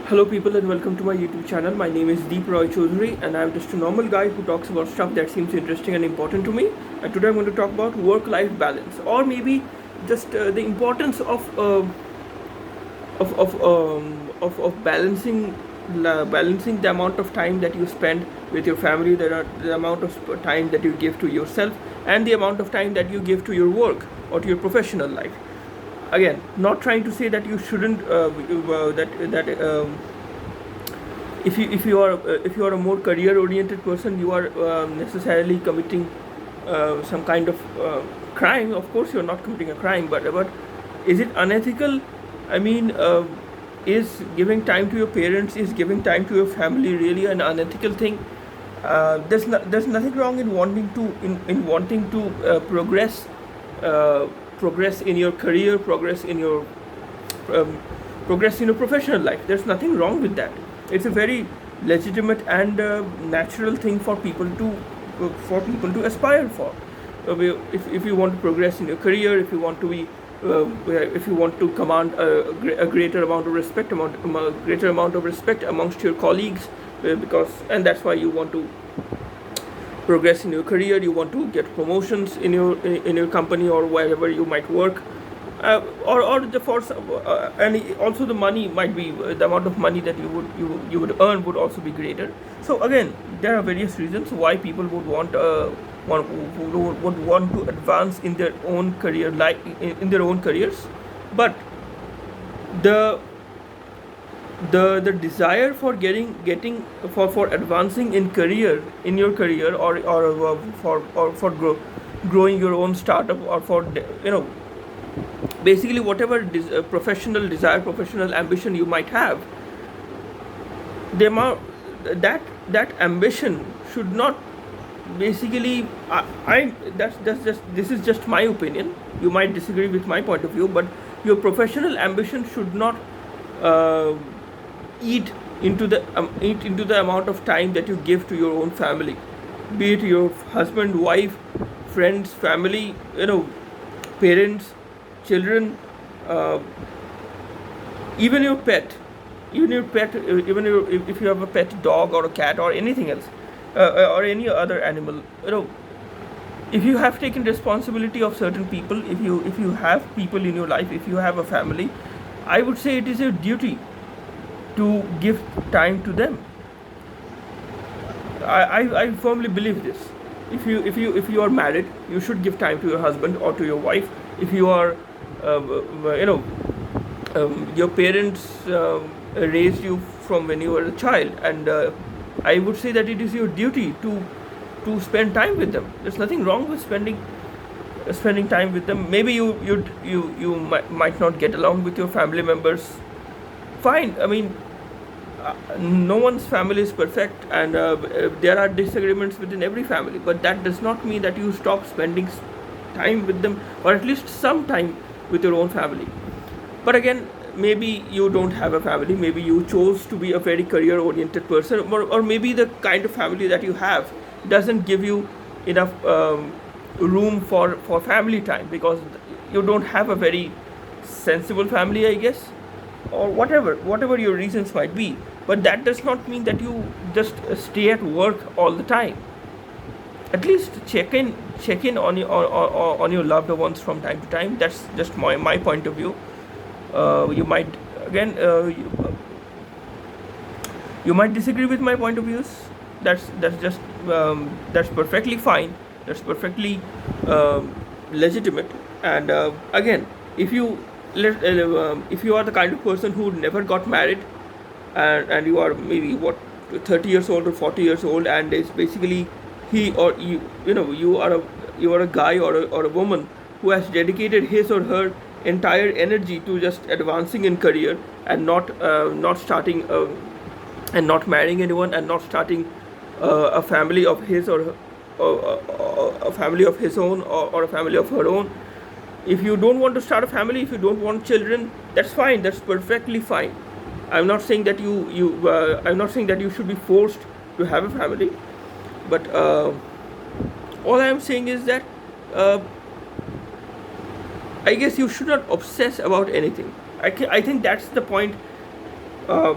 Hello, people, and welcome to my YouTube channel. My name is Deep Roy Chaudhary, and I'm just a normal guy who talks about stuff that seems interesting and important to me. And today I'm going to talk about work-life balance, or maybe just the importance of balancing the amount of time that you spend with your family, the amount of time that you give to yourself, and the amount of time that you give to your work or to your professional life. Again, not trying to say that you shouldn't if you are a more career oriented person, you are necessarily committing some kind of crime. Of course you're not committing a crime, but is it unethical? I mean, is giving time to your parents, is giving time to your family really an unethical thing? There's nothing wrong in wanting to progress in your career, um, progress in your professional life. There's nothing wrong with that. It's a very legitimate and natural thing for people to aspire for. If you want to progress in your career, if you want to command a greater amount of respect, greater amount of respect amongst your colleagues, and that's why you want to progress in your career, you want to get promotions in your company or wherever you might work, or the for and also the money might be, the amount of money that you would earn would also be greater. So again, there are various reasons why people would want to advance in their own career, like in their own careers. But the the desire for getting for advancing in your career, or for growing your own startup, or for basically whatever professional ambition you might have, the amount that ambition should not basically, I that's just this is just my opinion. You might disagree with my point of view, but your professional ambition should not uh, eat into the amount of time that you give to your own family, be it your husband, wife, friends, family, parents, children, uh, even your pet, if you have a pet dog or a cat or anything else, or any other animal. If you have taken responsibility of certain people, if you have people in your life, if you have a family, I would say it is your duty to give time to them. I firmly believe this. If you are married, you should give time to your husband or to your wife. If you are your parents raised you from when you were a child, and I would say that it is your duty to spend time with them. There's nothing wrong with spending time with them. Maybe you might not get along with your family members. Fine. I mean, no one's family is perfect, and there are disagreements within every family, but that does not mean that you stop spending time with them, or at least some time with your own family. But again, maybe you don't have a family, maybe you chose to be a very career oriented person, or maybe the kind of family that you have doesn't give you enough room for family time, because you don't have a very sensible family, I guess, or whatever your reasons might be. But that does not mean that you just stay at work all the time. At least check in on your loved ones from time to time. That's just my point of view. You might, again, you might disagree with my point of views. That's perfectly fine. That's perfectly legitimate. And again, if you if you are the kind of person who never got married, and you are maybe 30 years old or 40 years old, and is basically he or you are a guy or a woman who has dedicated his or her entire energy to just advancing in career, and not starting and not marrying anyone, and not starting a family of his or a family of his own, or a family of her own. If you don't want to start a family, if you don't want children, that's fine. That's perfectly fine. I'm not saying that I'm not saying that you should be forced to have a family, but all I am saying is that uh, I guess you should not obsess about anything. I think that's the point. Uh,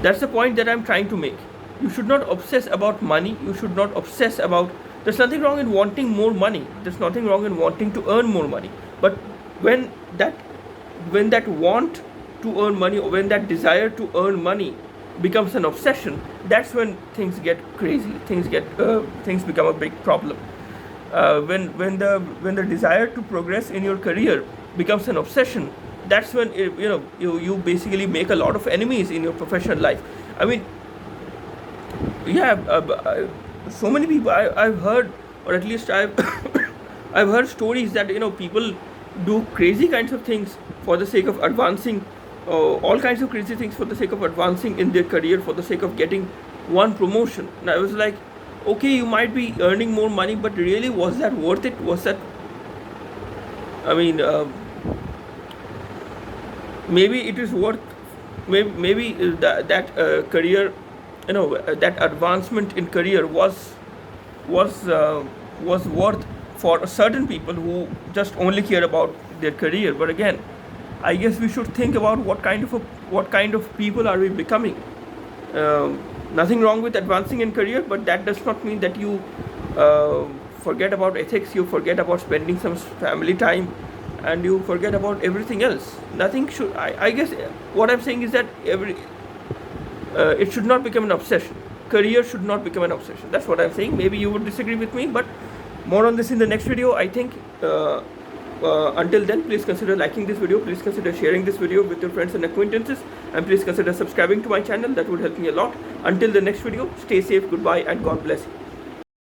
That's the point that I'm trying to make. You should not obsess about money. You should not obsess about. There's nothing wrong in wanting more money. There's nothing wrong in wanting to earn more money. But when that want to earn money, or when that desire to earn money becomes an obsession, that's when things get crazy. Things become a big problem. When the desire to progress in your career becomes an obsession, that's when you basically make a lot of enemies in your professional life. I mean, yeah, so many people I've heard, or at least I've I've heard stories that people do crazy kinds of things for the sake of advancing, all kinds of crazy things for the sake of advancing in their career, for the sake of getting one promotion. And I was like, okay, you might be earning more money, but really, was that worth it? Was that, I mean, maybe it is worth, maybe that career, that advancement in career was worth for certain people who just only care about their career. But again, I guess we should think about what kind of people are we becoming. Nothing wrong with advancing in career, but that does not mean that you forget about ethics, you forget about spending some family time, and you forget about everything else. Nothing should. I guess what I'm saying is that it should not become an obsession. Career should not become an obsession. That's what I'm saying. Maybe you would disagree with me, but more on this in the next video, I think. Until then, please consider liking this video, please consider sharing this video with your friends and acquaintances, and please consider subscribing to my channel. That would help me a lot. Until the next video, stay safe, goodbye, and God bless you.